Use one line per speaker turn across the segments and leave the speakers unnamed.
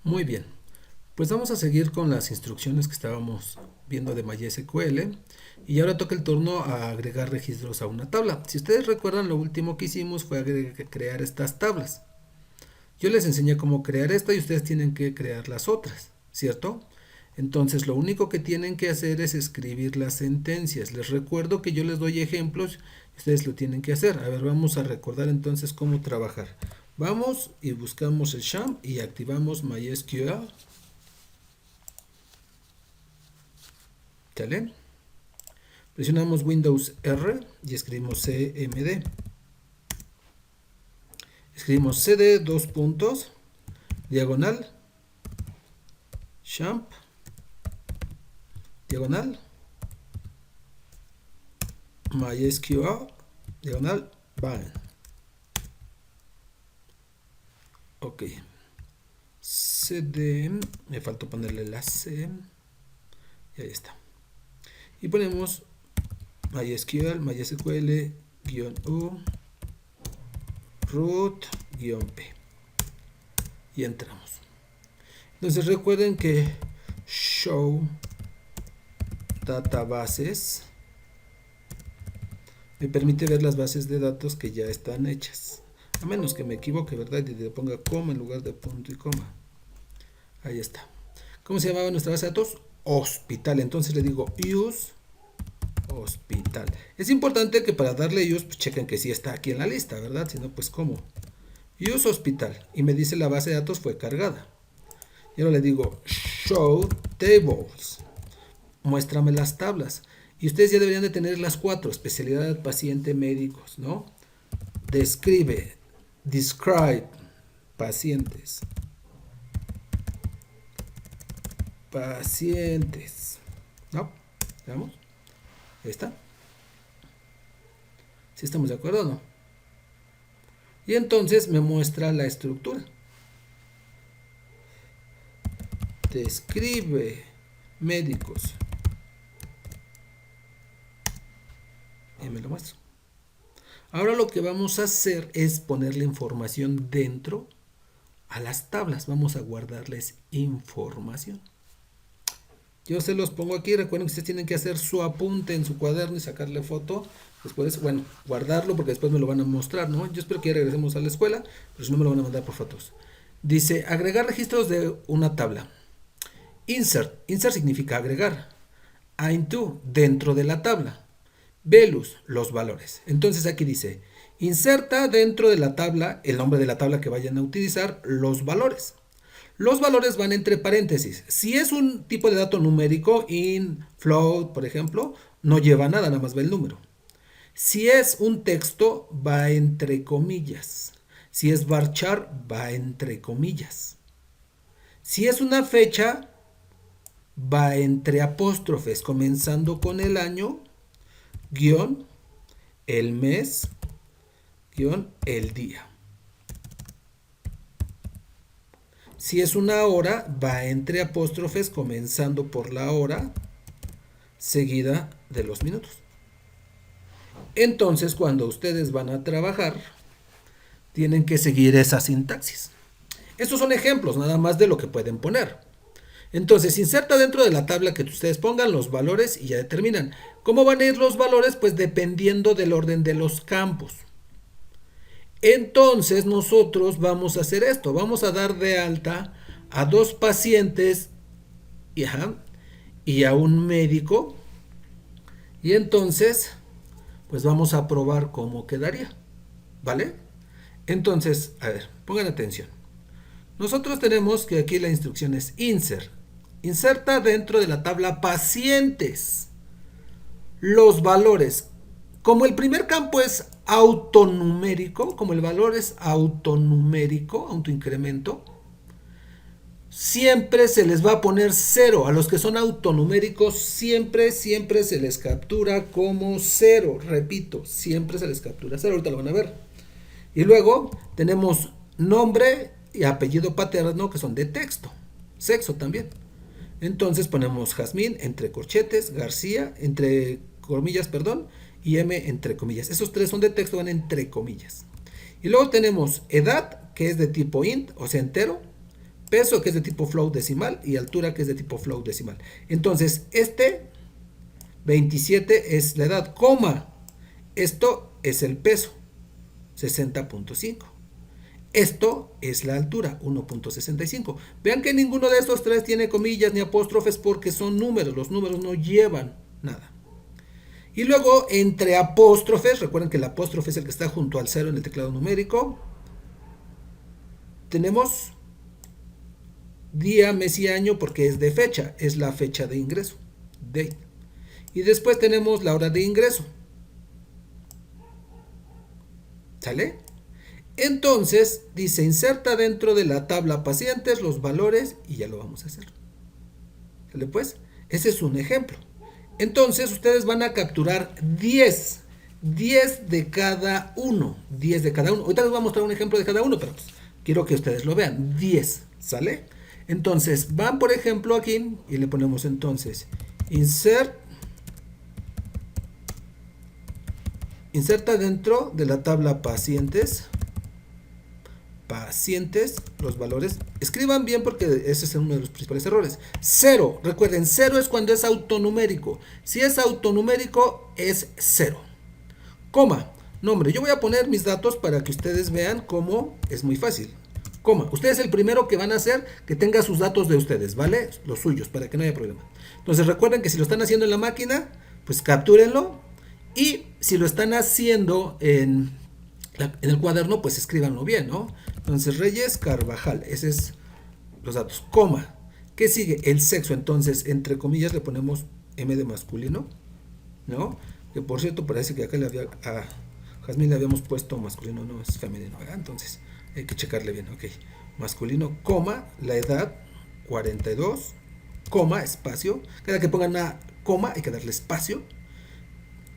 Muy bien, pues vamos a seguir con las instrucciones que estábamos viendo de MySQL y ahora toca el turno a agregar registros a una tabla. Si ustedes recuerdan, lo último que hicimos fue crear estas tablas. Yo les enseñé cómo crear esta y ustedes tienen que crear las otras, ¿cierto? Entonces lo único que tienen que hacer es escribir las sentencias. Les recuerdo que yo les doy ejemplos y ustedes lo tienen que hacer. A ver, vamos a recordar entonces cómo trabajar. Vamos y buscamos el sham y activamos MySQL. ¿Sale? Presionamos Windows R y escribimos cmd. Escribimos cd dos puntos, diagonal, champ, diagonal, MySQL, diagonal, van. Ok. cd, me faltó ponerle la c, y ahí está. Y ponemos MySQL, MySQL-u, root-p. Y entramos. Entonces recuerden que show databases me permite ver las bases de datos que ya están hechas. A menos que me equivoque, ¿verdad? Y le ponga coma en lugar de punto y coma. Ahí está. ¿Cómo se llamaba nuestra base de datos? Hospital. Entonces le digo use hospital. Es importante que para darle use, pues chequen que sí está aquí en la lista, ¿verdad? Si no, pues ¿cómo? Use hospital. Y me dice la base de datos fue cargada. Y ahora le digo show tables. Muéstrame las tablas. Y ustedes ya deberían de tener las 4. Especialidad, paciente, médicos, ¿no? Describe, describe, pacientes. Pacientes. ¿No? ¿Veamos? Ahí está. ¿Sí estamos de acuerdo o no? Y entonces me muestra la estructura. Describe médicos. Y me lo muestro. Ahora lo que vamos a hacer es ponerle información dentro a las tablas. Vamos a guardarles información. Yo se los pongo aquí. Recuerden que ustedes tienen que hacer su apunte en su cuaderno y sacarle foto. Después, bueno, guardarlo porque después me lo van a mostrar, ¿no? Yo espero que ya regresemos a la escuela, pero si no me lo van a mandar por fotos. Dice, agregar registros de una tabla. Insert. Insert significa agregar. Into, dentro de la tabla. Velus, los valores. Entonces aquí dice, inserta dentro de la tabla, el nombre de la tabla que vayan a utilizar, los valores. Los valores van entre paréntesis. Si es un tipo de dato numérico, int, float, por ejemplo, no lleva nada, nada más va el número. Si es un texto, va entre comillas. Si es varchar, va entre comillas. Si es una fecha, va entre apóstrofes, comenzando con el año, guión, el mes, guión, el día. Si es una hora, va entre apóstrofes, comenzando por la hora, seguida de los minutos. Entonces, cuando ustedes van a trabajar, tienen que seguir esa sintaxis. Estos son ejemplos nada más de lo que pueden poner. Entonces, inserta dentro de la tabla que ustedes pongan los valores y ya determinan. ¿Cómo van a ir los valores? Pues dependiendo del orden de los campos. Entonces, nosotros vamos a hacer esto. Vamos a dar de alta a 2 pacientes y a un médico. Y entonces, pues vamos a probar cómo quedaría. ¿Vale? Entonces, a ver, pongan atención. Nosotros tenemos que aquí la instrucción es insert. Inserta dentro de la tabla pacientes los valores. Como el primer campo es autonumérico, como el valor es autonumérico, autoincremento, siempre se les va a poner 0. A los que son autonuméricos siempre se les captura como 0. Repito, siempre se les captura 0. Ahorita lo van a ver. Y luego tenemos nombre y apellido paterno que son de texto. Sexo también. Entonces ponemos Jazmín entre corchetes, García entre comillas, perdón, y M entre comillas. Esos 3 son de texto, van entre comillas. Y luego tenemos edad, que es de tipo int, o sea entero, peso que es de tipo float decimal y altura que es de tipo float decimal. Entonces, 27 es la edad, coma, esto es el peso, 60.5. Esto es la altura, 1.65. Vean que ninguno de estos tres tiene comillas ni apóstrofes porque son números, los números no llevan nada. Y luego entre apóstrofes, recuerden que el apóstrofe es el que está junto al cero en el teclado numérico, tenemos día, mes y año porque es de fecha, es la fecha de ingreso, date. Y después tenemos la hora de ingreso. ¿Sale? Entonces dice inserta dentro de la tabla pacientes los valores y ya lo vamos a hacer. ¿Sale pues? Ese es un ejemplo. Entonces ustedes van a capturar 10 de cada uno. 10 de cada uno. Ahorita les voy a mostrar un ejemplo de cada uno, pero pues, quiero que ustedes lo vean. 10, ¿sale? Entonces van por ejemplo aquí y le ponemos entonces inserta dentro de la tabla pacientes los valores. Escriban bien porque ese es uno de los principales errores. 0, recuerden, 0 es cuando es autonumérico. Si es autonumérico es 0. Coma, nombre. Yo voy a poner mis datos para que ustedes vean cómo es muy fácil. Coma, ustedes el primero que van a hacer que tenga sus datos de ustedes, ¿vale? Los suyos, para que no haya problema. Entonces recuerden que si lo están haciendo en la máquina, pues captúrenlo. Y si lo están haciendo en el cuaderno, pues escríbanlo bien, ¿no? Entonces, Reyes Carvajal, ese es los datos, coma. ¿Qué sigue? El sexo, entonces, entre comillas le ponemos M de masculino, ¿no? Que por cierto, parece que acá a Jazmín le habíamos puesto masculino, no, es femenino, ¿verdad? Entonces, hay que checarle bien, ok. Masculino, coma, la edad, 42, coma, espacio. Cada que pongan una coma, hay que darle espacio.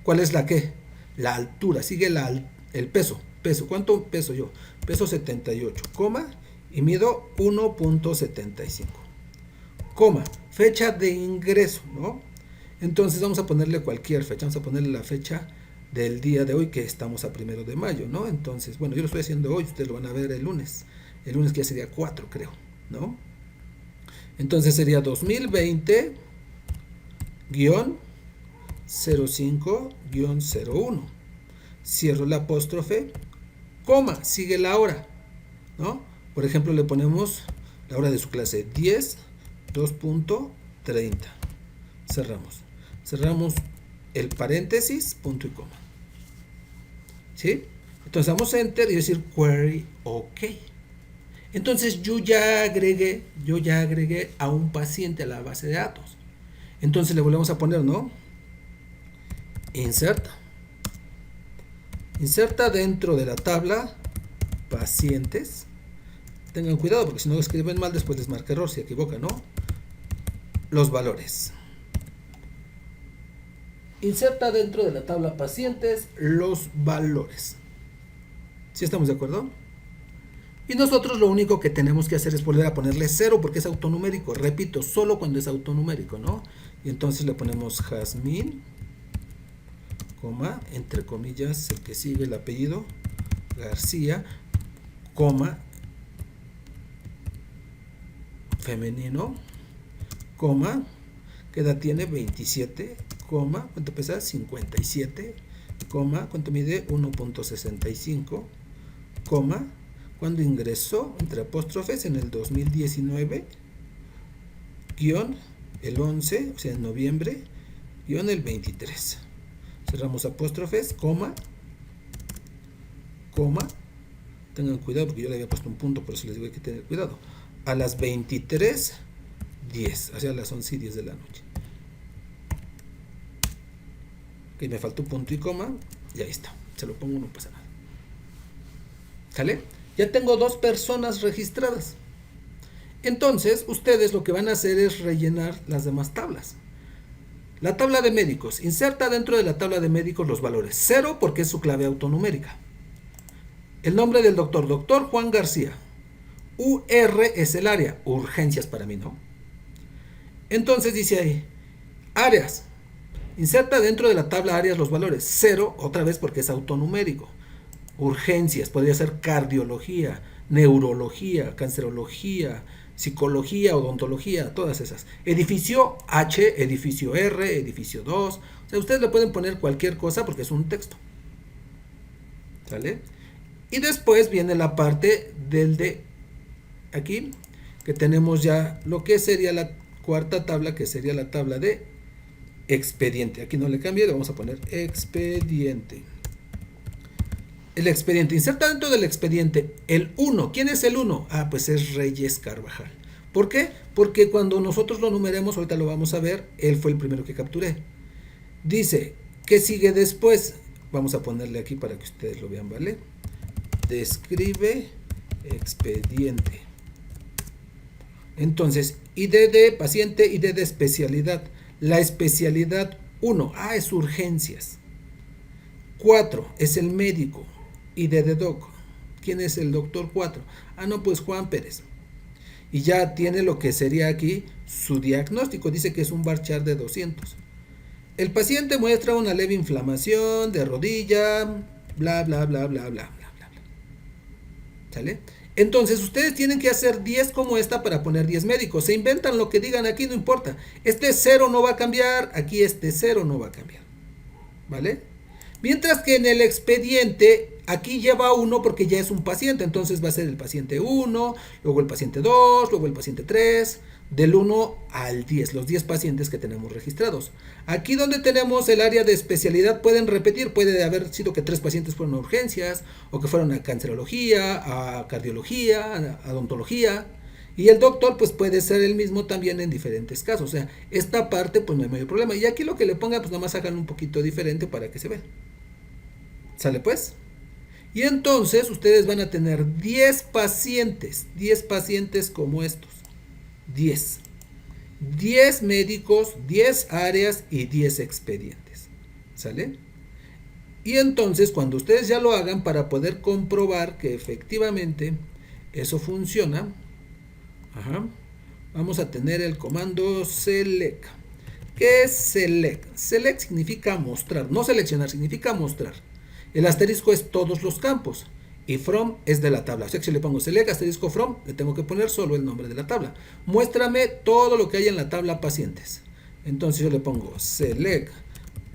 ¿Cuál es la qué? La altura, sigue el peso. ¿Cuánto peso yo? Peso 78, coma, y mido 1.75. Coma, fecha de ingreso, ¿no? Entonces vamos a ponerle cualquier fecha, vamos a ponerle la fecha del día de hoy que estamos a 1 de mayo, ¿no? Entonces, bueno, yo lo estoy haciendo hoy, ustedes lo van a ver el lunes que ya sería 4, creo, ¿no? Entonces sería 2020-05-01. Cierro el apóstrofe, coma, sigue la hora, ¿no? Por ejemplo, le ponemos la hora de su clase, 10, 2.30. Cerramos el paréntesis, punto y coma. ¿Sí? Entonces damos enter y decir query OK. Entonces yo ya agregué a un paciente a la base de datos. Entonces le volvemos a poner, ¿no? Inserta dentro de la tabla pacientes. Tengan cuidado porque si no escriben mal después les marca error, se equivoca, ¿no? Los valores. Inserta dentro de la tabla pacientes los valores. ¿Sí estamos de acuerdo? Y nosotros lo único que tenemos que hacer es volver a ponerle 0 porque es autonumérico. Repito, solo cuando es autonumérico, ¿no? Y entonces le ponemos Jazmín, coma, entre comillas, el que sigue el apellido, García, coma, femenino, coma, ¿qué edad tiene? 27, coma, ¿cuánto pesa? 57, coma, ¿cuánto mide? 1.65, coma, ¿cuándo ingresó? Entre apóstrofes, en el 2019, guión, el 11, o sea, en noviembre, guión el 23. Cerramos apóstrofes, coma, tengan cuidado porque yo le había puesto un punto, por eso les digo que hay que tener cuidado. A las 23:10, o sea, a las 11:10 de la noche. Ok, me faltó punto y coma, y ahí está. Se lo pongo, no pasa nada. ¿Sale? Ya tengo 2 personas registradas. Entonces, ustedes lo que van a hacer es rellenar las demás tablas. La tabla de médicos. Inserta dentro de la tabla de médicos los valores. 0 porque es su clave autonumérica. El nombre del doctor. Doctor Juan García. UR es el área. Urgencias para mí, ¿no? Entonces dice ahí. Áreas. Inserta dentro de la tabla áreas los valores. 0 otra vez porque es autonumérico. Urgencias. Podría ser cardiología, neurología, cancerología, psicología, odontología, todas esas. Edificio H, edificio R, edificio 2. O sea, ustedes le pueden poner cualquier cosa porque es un texto. ¿Sale? Y después viene la parte del de aquí, que tenemos ya lo que sería la cuarta tabla, que sería la tabla de expediente. Aquí no le cambié, le vamos a poner expediente. El expediente, inserta dentro del expediente el 1. ¿Quién es el 1? Ah, pues es Reyes Carvajal. ¿Por qué? Porque cuando nosotros lo numeremos, ahorita lo vamos a ver, él fue el primero que capturé. Dice, ¿qué sigue después? Vamos a ponerle aquí para que ustedes lo vean, ¿vale? Describe expediente. Entonces, ID de paciente, ID de especialidad. La especialidad 1, es urgencias. 4 es el médico, ID de doc. ¿Quién es el doctor 4? No, pues Juan Pérez. Y ya tiene lo que sería aquí su diagnóstico. Dice que es un Barchard de 200. El paciente muestra una leve inflamación de rodilla, bla, bla, bla, bla, bla, bla, bla. ¿Sale? Entonces ustedes tienen que hacer 10 como esta para poner 10 médicos. Se inventan lo que digan aquí, no importa. Este 0 no va a cambiar, aquí este 0 no va a cambiar. ¿Vale? Mientras que en el expediente, aquí lleva 1 porque ya es un paciente. Entonces va a ser el paciente 1, luego el paciente 2, luego el paciente 3, del 1 al 10, los 10 pacientes que tenemos registrados. Aquí donde tenemos el área de especialidad pueden repetir, puede haber sido que 3 pacientes fueron a urgencias, o que fueron a cancerología, a cardiología, a odontología. Y el doctor pues puede ser el mismo también en diferentes casos. O sea, esta parte pues no hay mayor problema. Y aquí lo que le ponga pues nada más hagan un poquito diferente para que se vea. ¿Sale pues? Y entonces ustedes van a tener 10 pacientes como estos. 10 médicos, 10 áreas y 10 expedientes. ¿Sale? Y entonces cuando ustedes ya lo hagan, para poder comprobar que efectivamente eso funciona, vamos a tener el comando select. ¿Qué es select? Select significa mostrar, no seleccionar, significa mostrar. El asterisco es todos los campos y from es de la tabla. O sea que si le pongo select asterisco from, le tengo que poner solo el nombre de la tabla. Muéstrame todo lo que hay en la tabla pacientes. Entonces yo le pongo select.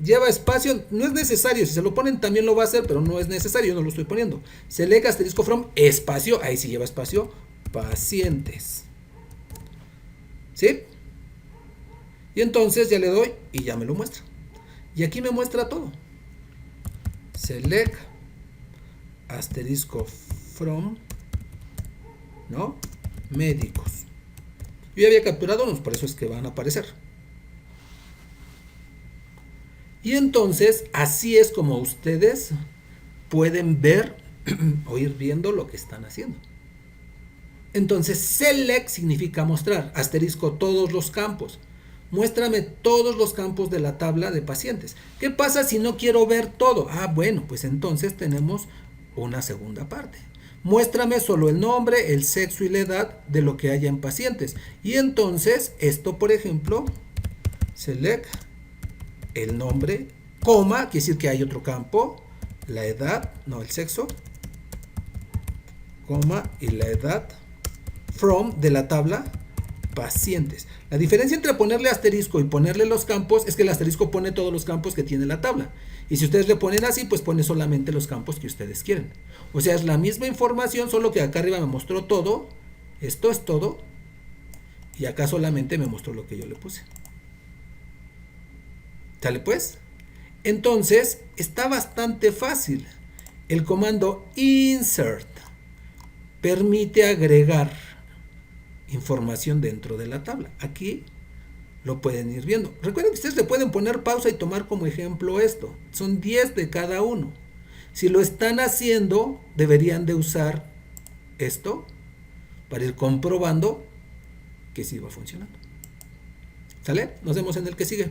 Lleva espacio, no es necesario, si se lo ponen también lo va a hacer, pero no es necesario, yo no lo estoy poniendo. Select asterisco from, espacio, ahí sí lleva espacio, pacientes. ¿Sí? Y entonces ya le doy y ya me lo muestra. Y aquí me muestra todo. Select asterisco from, ¿no? Médicos. Yo ya había capturado unos, por eso es que van a aparecer. Y entonces así es como ustedes pueden ver o ir viendo lo que están haciendo. Entonces select significa mostrar, asterisco todos los campos. Muéstrame todos los campos de la tabla de pacientes. ¿Qué pasa si no quiero ver todo? Bueno, pues entonces tenemos una segunda parte. Muéstrame solo el nombre, el sexo y la edad de lo que haya en pacientes. Y entonces esto, por ejemplo, select el nombre, coma, quiere decir que hay otro campo, la edad, no, el sexo, coma y la edad, from de la tabla pacientes. La diferencia entre ponerle asterisco y ponerle los campos es que el asterisco pone todos los campos que tiene la tabla. Y si ustedes le ponen así, pues pone solamente los campos que ustedes quieren. O sea, es la misma información, solo que acá arriba me mostró todo. Esto es todo. Y acá solamente me mostró lo que yo le puse. ¿Sale pues? Entonces, está bastante fácil. El comando insert permite agregar información dentro de la tabla. Aquí lo pueden ir viendo. Recuerden que ustedes le pueden poner pausa y tomar como ejemplo esto. Son 10 de cada uno. Si lo están haciendo, deberían de usar esto para ir comprobando que sí va funcionando. ¿Sale? Nos vemos en el que sigue.